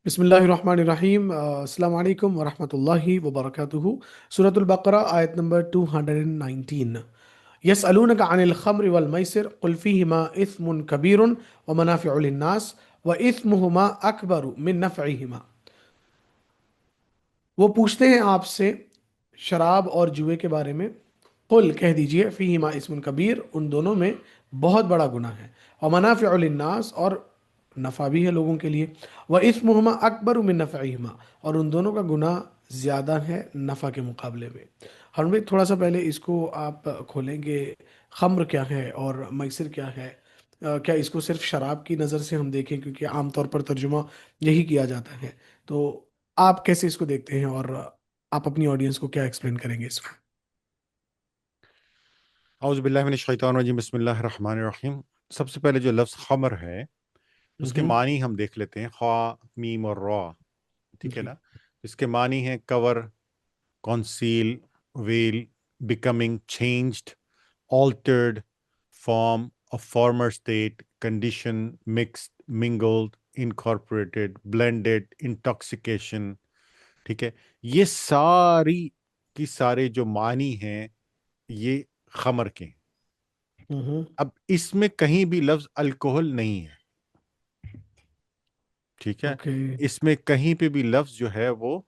بسم اللہ الرحمن الرحیم، السلام علیکم ورحمۃ اللہ وبرکاتہ۔ سورۃ البقرہ آیت نمبر 219۔ یسألونک عن الخمر والمیسر قل فیہما اثم کبیر ومنافع للناس واثمہما اکبر من نفعہما۔ وہ پوچھتے ہیں آپ سے شراب اور جوئے کے بارے میں، قل کہہ دیجئے فیہما اسم کبیر، ان دونوں میں بہت بڑا گناہ ہے، اور منافع للناس، اور نفع بھی ہے لوگوں کے لیے، وَإِثْمُهُمَا أَكْبَرُ مِن نَفْعِهِمَا، اور ان دونوں کا گناہ زیادہ ہے نفع کے مقابلے میں۔ ہم بھی تھوڑا سا پہلے اس کو آپ کھولیں گے، خمر کیا ہے اور میسر کیا ہے؟ کیا اس کو صرف شراب کی نظر سے ہم دیکھیں، کیونکہ عام طور پر ترجمہ یہی کیا جاتا ہے، تو آپ کیسے اس کو دیکھتے ہیں اور آپ اپنی آڈینس کو کیا ایکسپلین کریں گے اس کو؟ اعوذ باللہ من الشیطان الرجیم، بسم اللہ الرحمن الرحیم۔ سب سے پہلے جو لفظ خمر ہے اس کے ہوں، معنی ہم دیکھ لیتے ہیں، خوا، میم اور را، ٹھیک ہے جی۔ نا۔ اس کے معنی ہیں cover, conceal, veil, becoming, changed, altered, form of former state, condition, mixed, mingled, incorporated, blended, intoxication, ٹھیک ہے۔ یہ ساری کی سارے جو معنی ہیں یہ خمر کے ہیں۔ ہوں، اب اس میں کہیں بھی لفظ الکوہل نہیں ہے، ٹھیک ہے۔ اوکے۔ اس میں کہیں پہ بھی لفظ جو ہے وہ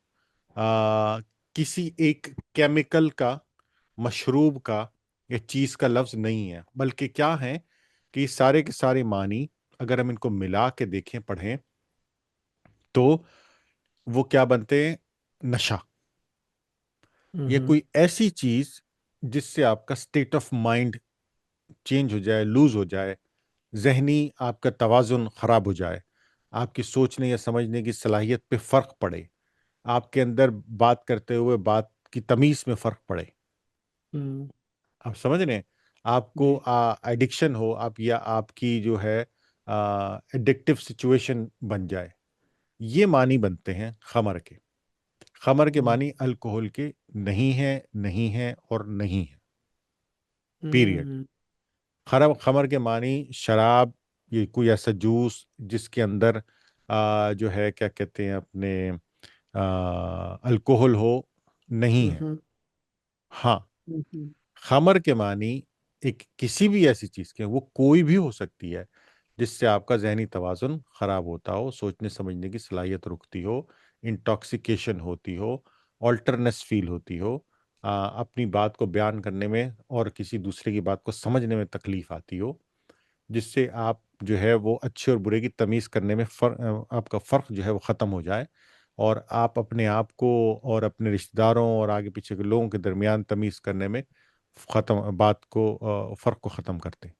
کسی ایک کیمیکل کا، مشروب کا یا چیز کا لفظ نہیں ہے، بلکہ کیا ہے کہ یہ سارے کے سارے معنی اگر ہم ان کو ملا کے دیکھیں، پڑھیں، تو وہ کیا بنتے ہیں؟ نشہ، یا ہوں، کوئی ایسی چیز جس سے آپ کا اسٹیٹ آف مائنڈ چینج ہو جائے، لوز ہو جائے، ذہنی آپ کا توازن خراب ہو جائے، آپ کی سوچنے یا سمجھنے کی صلاحیت پہ فرق پڑے، آپ کے اندر بات کرتے ہوئے بات کی تمیز میں فرق پڑے، ہوں، آپ سمجھ رہے ہیں، آپ کو جی۔ ایڈکشن ہو، آپ یا آپ کی جو ہے ایڈکٹیو سچویشن بن جائے، یہ معنی بنتے ہیں خمر کے۔ خمر کے ہوں، معنی الکوہل کے نہیں ہے، نہیں ہے اور نہیں ہے، پیریڈ۔ ہوں، خمر کے معنی شراب، یہ کوئی ایسا جوس جس کے اندر جو ہے کیا کہتے ہیں اپنے الکوہل ہو، نہیں ہے۔ ہوں، ہاں، ہوں، خمر کے معنی ایک کسی بھی ایسی چیز کے، وہ کوئی بھی ہو سکتی ہے جس سے آپ کا ذہنی توازن خراب ہوتا ہو، سوچنے سمجھنے کی صلاحیت رکتی ہو، انٹاکسیکیشن ہوتی ہو، آلٹرنس فیل ہوتی ہو، اپنی بات کو بیان کرنے میں اور کسی دوسرے کی بات کو سمجھنے میں تکلیف آتی ہو، جس سے آپ جو ہے وہ اچھے اور برے کی تمیز کرنے میں آپ کا فرق جو ہے وہ ختم ہو جائے، اور آپ اپنے آپ کو اور اپنے رشتہ داروں اور آگے پیچھے کے لوگوں کے درمیان تمیز کرنے میں فرق کو ختم کرتے ہیں۔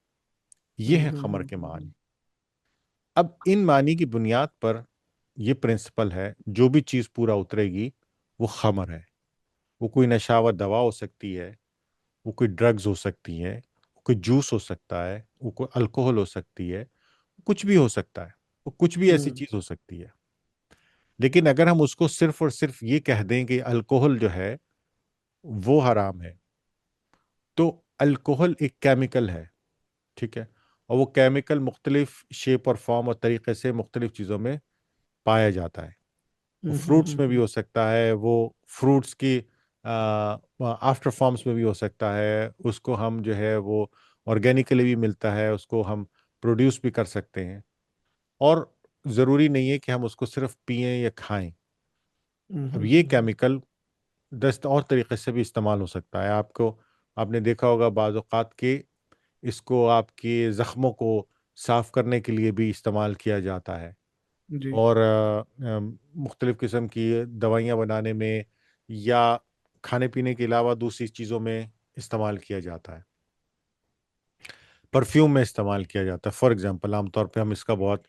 یہ ہے خمر کے معنی۔ اب ان معنی کی بنیاد پر یہ پرنسپل ہے، جو بھی چیز پورا اترے گی وہ خمر ہے۔ وہ کوئی نشاور دوا ہو سکتی ہے، وہ کوئی ڈرگز ہو سکتی ہے، وہ کوئی جوس ہو سکتا ہے، وہ کوئی الکوہل ہو سکتی ہے، کچھ بھی ہو سکتا ہے، وہ کچھ بھی ایسی ہوں، چیز ہو سکتی ہے۔ لیکن اگر ہم اس کو صرف اور صرف یہ کہہ دیں کہ الکوہل جو ہے وہ حرام ہے، تو الکوہل ایک کیمیکل ہے، ٹھیک ہے، اور وہ کیمیکل مختلف شیپ اور فارم اور طریقے سے مختلف چیزوں میں پایا جاتا ہے۔ وہ فروٹس میں بھی ہو سکتا ہے، وہ فروٹس کی آفٹر فارمز میں بھی ہو سکتا ہے، اس کو ہم جو ہے وہ آرگینکلی بھی ملتا ہے، اس کو ہم پروڈیوس بھی کر سکتے ہیں، اور ضروری نہیں ہے کہ ہم اس کو صرف پئیں یا کھائیں۔ اب یہ کیمیکل اور طریقے سے بھی استعمال ہو سکتا ہے۔ آپ نے دیکھا ہوگا بعض اوقات کہ اس کو آپ کے زخموں کو صاف کرنے کے لیے بھی استعمال کیا جاتا ہے، جی۔ اور مختلف قسم کی دوائیاں بنانے میں یا کھانے پینے کے علاوہ دوسری چیزوں میں استعمال کیا جاتا ہے، پرفیوم میں استعمال کیا جاتا ہے، فار ایگزامپل عام طور پہ ہم اس کا بہت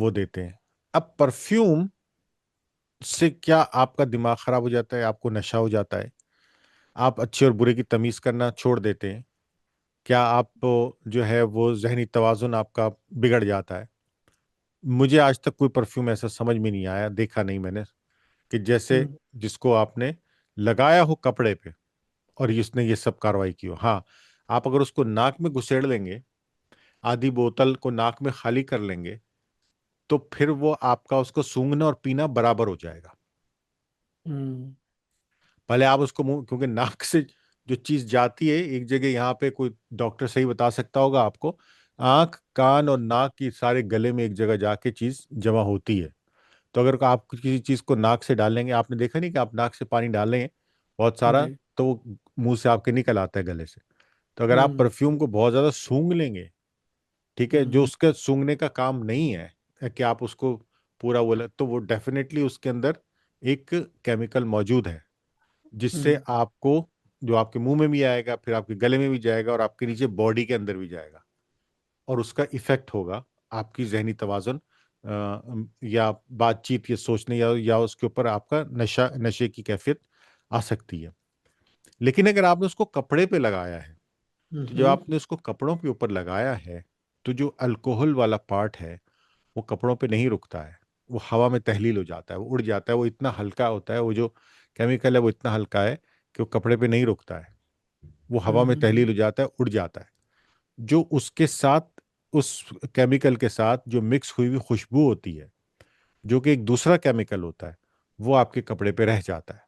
وہ دیتے ہیں۔ اب پرفیوم سے کیا آپ کا دماغ خراب ہو جاتا ہے؟ آپ کو نشہ ہو جاتا ہے؟ آپ اچھے اور برے کی تمیز کرنا چھوڑ دیتے ہیں؟ کیا آپ جو ہے وہ ذہنی توازن آپ کا بگڑ جاتا ہے؟ مجھے آج تک کوئی پرفیوم ایسا سمجھ میں نہیں آیا، دیکھا نہیں میں نے، کہ جیسے جس کو آپ نے لگایا ہو کپڑے پہ اور اس نے یہ سب کاروائی کی ہو۔ ہاں، آپ اگر اس کو ناک میں گھسیڑ لیں گے، آدھی بوتل کو ناک میں خالی کر لیں گے، تو پھر وہ آپ کا اس کو سونگھنا اور پینا برابر ہو جائے گا. ہوں پہلے آپ اس کو منہ، کیونکہ ناک سے جو چیز جاتی ہے ایک جگہ، یہاں پہ کوئی ڈاکٹر صحیح بتا سکتا ہوگا آپ کو، آنکھ کان اور ناک کی سارے گلے میں ایک جگہ جا کے چیز جمع ہوتی ہے. تو اگر آپ کسی چیز کو ناک سے ڈالیں گے، آپ نے دیکھا نہیں کہ آپ ناک سے پانی ڈالیں گے بہت سارا، جی تو وہ منہ سے آپ کے نکل آتا ہے گلے سے. تو اگر آپ ہوں پرفیوم کو بہت زیادہ سونگھ لیں گے، ٹھیک ہے، جو ہوں اس کا سونگھنے کا کام نہیں ہے کہ آپ اس کو پورا بولے، تو وہ ڈیفینیٹلی اس کے اندر ایک کیمیکل موجود ہے جس سے ہوں آپ کو، جو آپ کے منہ میں بھی آئے گا، پھر آپ کے گلے میں بھی جائے گا، اور آپ کے نیچے باڈی کے اندر بھی جائے گا، اور اس کا ایفیکٹ ہوگا آپ کی ذہنی توازن، یا بات چیت یا سوچنے، یا اس کے اوپر آپ کا نشے کی کیفیت آ سکتی ہے. لیکن اگر آپ نے اس کو کپڑے پہ لگایا ہے، تو جب ہوں آپ نے اس کو کپڑوں کے اوپر لگایا ہے، تو جو الکوہل والا پارٹ ہے وہ کپڑوں پہ نہیں رکتا ہے، وہ ہوا میں تحلیل ہو جاتا ہے، وہ اڑ جاتا ہے، وہ اتنا ہلکا ہوتا ہے، وہ جو کیمیکل ہے وہ اتنا ہلکا ہے کہ وہ کپڑے پہ نہیں رکتا ہے، وہ ہوا میں ہوں تحلیل ہو جاتا ہے، اڑ جاتا ہے. جو اس کے ساتھ، اس کیمیکل کے ساتھ جو مکس ہوئی ہوئی خوشبو ہوتی ہے، جو کہ ایک دوسرا کیمیکل ہوتا ہے، وہ آپ کے کپڑے پہ رہ جاتا ہے.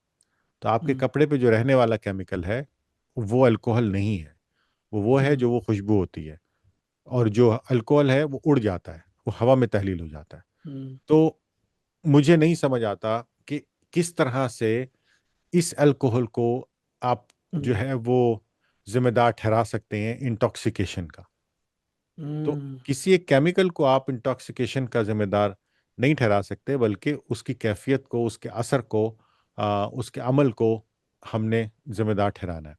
تو آپ کے ہوں کپڑے پہ جو رہنے والا کیمیکل ہے وہ الکوہل نہیں ہے، وہ ہے ہوں جو وہ خوشبو ہوتی ہے. اور جو الکوہل ہے وہ اڑ جاتا ہے، وہ ہوا میں تحلیل ہو جاتا ہے. ہوں تو مجھے نہیں سمجھ آتا کہ کس طرح سے اس الکوہل کو آپ جو ہے وہ ذمہ دار ٹھہرا سکتے ہیں انٹاکسیکیشن کا. تو ہوں کسی ایک کیمیکل کو آپ انٹاکسیکیشن کا ذمہ دار نہیں ٹھہرا سکتے، بلکہ اس کی کیفیت کو، اس کے اثر کو، اس کے عمل کو ہم نے ذمہ دار ٹھہرانا ہے.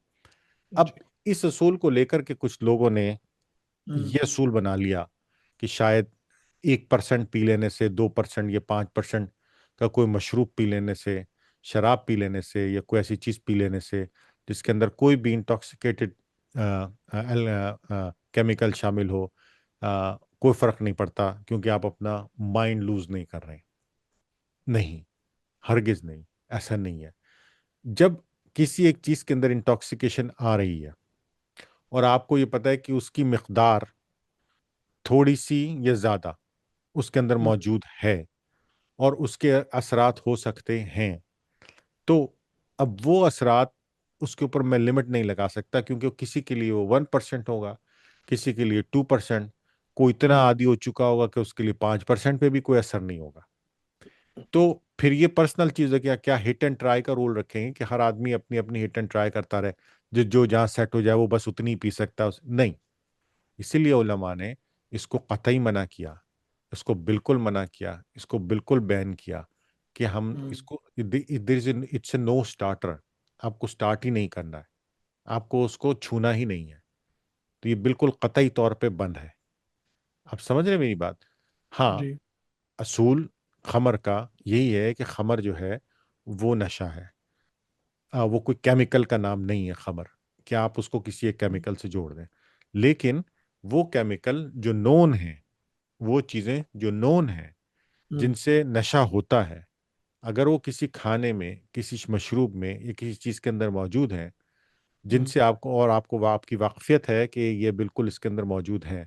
اب جی اس اصول کو لے کر کے کچھ لوگوں نے ہوں یہ اصول بنا لیا کہ شاید 1% پی لینے سے، 2% یا 5% کا کوئی مشروب پی لینے سے، شراب پی لینے سے، یا کوئی ایسی چیز پی لینے سے جس کے اندر کوئی بھی انٹاکسیکیٹڈ کیمیکل شامل ہو، کوئی فرق نہیں پڑتا، کیونکہ آپ اپنا مائنڈ لوز نہیں کر رہے ہیں. نہیں، ہرگز نہیں، ایسا نہیں ہے. جب کسی ایک چیز کے اندر انٹاکسیکیشن آ رہی ہے اور آپ کو یہ پتا ہے کہ اس کی مقدار تھوڑی سی یا زیادہ اس کے اندر ہوں موجود ہے، اور اس کے اثرات ہو سکتے ہیں، تو اب وہ اثرات، اس کے اوپر میں لمٹ نہیں لگا سکتا، کیونکہ کسی کے لیے وہ 1% ہوگا، کسی کے لیے 2%، کوئی اتنا ہوں عادی ہو چکا ہوگا کہ اس کے لیے 5% پہ بھی کوئی اثر نہیں ہوگا. تو پھر یہ پرسنل چیز ہے کہ کیا ہٹ اینڈ ٹرائی کا رول رکھیں گے کہ ہر آدمی اپنی اپنی ہٹ اینڈ ٹرائی کرتا رہے، جو جہاں سیٹ ہو جائے وہ بس اتنی ہی پی سکتا ہے نہیں. اسی لیے علماء نے اس کو قطعی منع کیا، اس کو بالکل منع کیا، اس کو بالکل بین کیا کہ ہم ہوں اس کو، اٹس اے نو سٹارٹر، آپ کو سٹارٹ ہی نہیں کرنا ہے، آپ کو اس کو چھونا ہی نہیں ہے. تو یہ بالکل قطعی طور پہ بند ہے. آپ سمجھ رہے ہیں میری بات؟ ہاں، جی اصول خمر کا یہی ہے کہ خمر جو ہے وہ نشہ ہے. وہ کوئی کیمیکل کا نام نہیں ہے خمر، کہ آپ اس کو کسی ایک ہوں کیمیکل سے جوڑ دیں. لیکن وہ کیمیکل جو نون ہیں، وہ چیزیں جو نون ہیں ہوں جن سے نشہ ہوتا ہے، اگر وہ کسی کھانے میں، کسی مشروب میں، یا کسی چیز کے اندر موجود ہیں، جن ہوں سے آپ کو، اور آپ کو، آپ کی واقفیت ہے کہ یہ بالکل اس کے اندر موجود ہیں،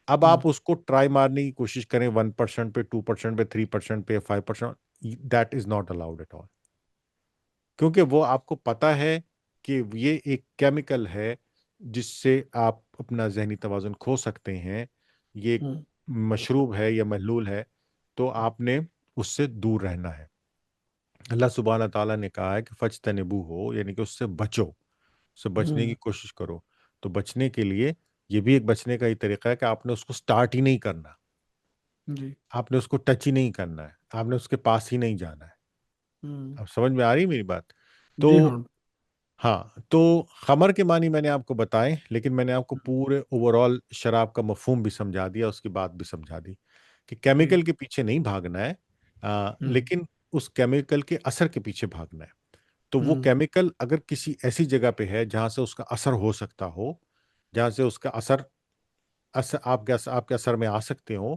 اب ہوں آپ اس کو ٹرائی مارنے کی کوشش کریں 1% پہ، 2% پہ، 3% پہ، 5%، that is not allowed at all. کیونکہ وہ آپ کو پتا ہے کہ یہ ایک کیمیکل ہے جس سے آپ اپنا ذہنی توازن کھو سکتے ہیں، یہ ایک ہوں مشروب ہے یا محلول ہے، تو آپ نے اس سے دور رہنا ہے. اللہ سبحانہ تعالیٰ نے کہا ہے کہ فجتنبو ہو، یعنی کہ اس سے بچو، اس سے بچنے کی ہوں کوشش کرو. تو بچنے کے لیے یہ بھی ایک بچنے کا ہی طریقہ ہے کہ آپ نے اس کو سٹارٹ ہی نہیں کرنا، جی آپ نے اس کو ٹچ ہی نہیں کرنا ہے، آپ نے اس کے پاس ہی نہیں جانا ہے. ہوں اب سمجھ میں آ رہی ہے میری بات؟ تو جی ہاں ہاں، تو خمر کے معنی میں نے آپ کو بتائے، لیکن میں نے آپ کو پورے اوور آل شراب کا مفہوم بھی سمجھا دیا، اس کی بات بھی سمجھا دی کہ جی کیمیکل کے پیچھے نہیں بھاگنا ہے، ہوں لیکن اس کیمیکل کے اثر کے پیچھے بھاگنا ہے. تو وہ ہوں کیمیکل اگر کسی ایسی جگہ پہ ہے جہاں سے اس کا اثر ہو سکتا ہو، جہاں سے اس کا اثر آپ کے اثر میں آ سکتے ہو،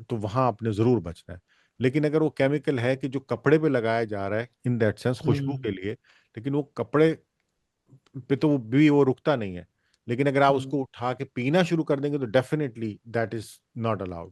تو وہاں آپ نے ضرور بچنا ہے. لیکن اگر وہ کیمیکل ہے کہ جو کپڑے پہ لگایا جا رہا ہے ان دیٹ سینس خوشبو ہوں کے لیے، لیکن وہ کپڑے پہ تو وہ رکتا نہیں ہے، لیکن اگر آپ اس ہوں کو اٹھا کے پینا شروع کر دیں گے تو definitely that is not allowed.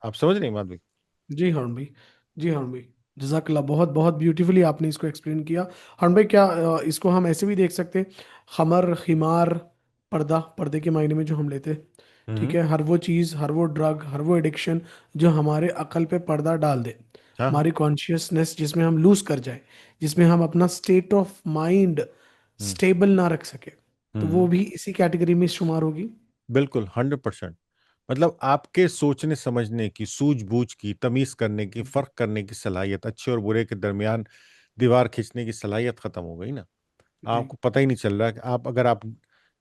آپ سمجھ رہے ہیں بات بھی؟ جی ہارون بھائی، جی ہارون بھائی، جزاک اللہ، بہت بہت بیوٹیفلی آپ نے اس کو ایکسپلین کیا۔ ہارون بھائی، کیا اس کو ہم ایسے بھی دیکھ سکتے ہیں، خمر، خمار، پردہ، پردے کے معنی میں جو ہم لیتے، ٹھیک ہوں، ہے، ہر وہ چیز، ہر وہ ڈرگ، ہر وہ ایڈکشن جو ہمارے عقل پہ پردہ ڈال دے، ہاں ہاں، ہماری کانشیسنیس جس میں ہم لوز کر جائے، جس میں ہم اپنا اسٹیٹ آف مائنڈ ہوں اسٹیبل نہ رکھ سکے، تو وہ ہوں، بھی اسی کیٹیگری میں شمار ہوگی۔ بالکل 100%۔ مطلب آپ کے سوچنے سمجھنے کی، سوجھ بوجھ کی، تمیز کرنے کی، فرق کرنے کی صلاحیت، اچھے اور برے کے درمیان دیوار کھینچنے کی صلاحیت ختم ہو گئی نا۔ جی۔ آپ کو پتہ ہی نہیں چل رہا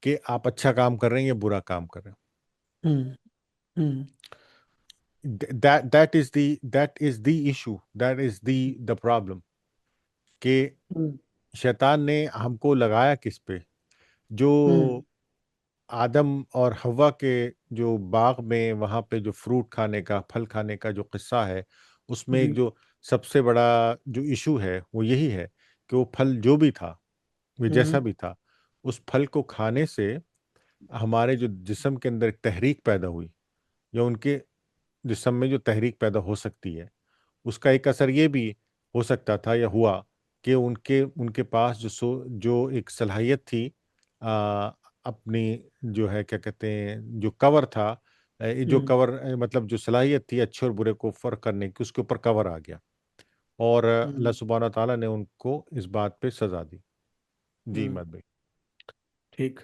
کہ آپ اچھا کام کر رہے ہیں یا برا کام کر رہے ہوں ہوں ہیں۔ That is the issue, that is the problem, کہ ہوں شیطان نے ہم کو لگایا کس پہ؟ جو ہوں آدم اور حوا کے جو باغ میں وہاں پہ جو فروٹ کھانے کا، پھل کھانے کا جو قصہ ہے، اس میں ایک جی۔ جو سب سے بڑا جو ایشو ہے وہ یہی ہے کہ وہ پھل جو بھی تھا، وہ ہوں جیسا بھی تھا، اس پھل کو کھانے سے ہمارے جو جسم کے اندر ایک تحریک پیدا ہوئی، یا ان کے جسم میں جو تحریک پیدا ہو سکتی ہے، اس کا ایک اثر یہ بھی ہو سکتا تھا یا ہوا کہ ان کے پاس جو ایک صلاحیت تھی، آ، اپنی جو ہے کیا کہتے ہیں، جو کور تھا، جو ہوں کور مطلب جو صلاحیت تھی اچھے اور برے کو فرق کرنے کی، اس کے اوپر کور آ گیا، اور اللہ ہوں سبحانہ تعالیٰ نے ان کو اس بات پہ سزا دی۔ جی ہوں مت بھائی۔ ٹھیک۔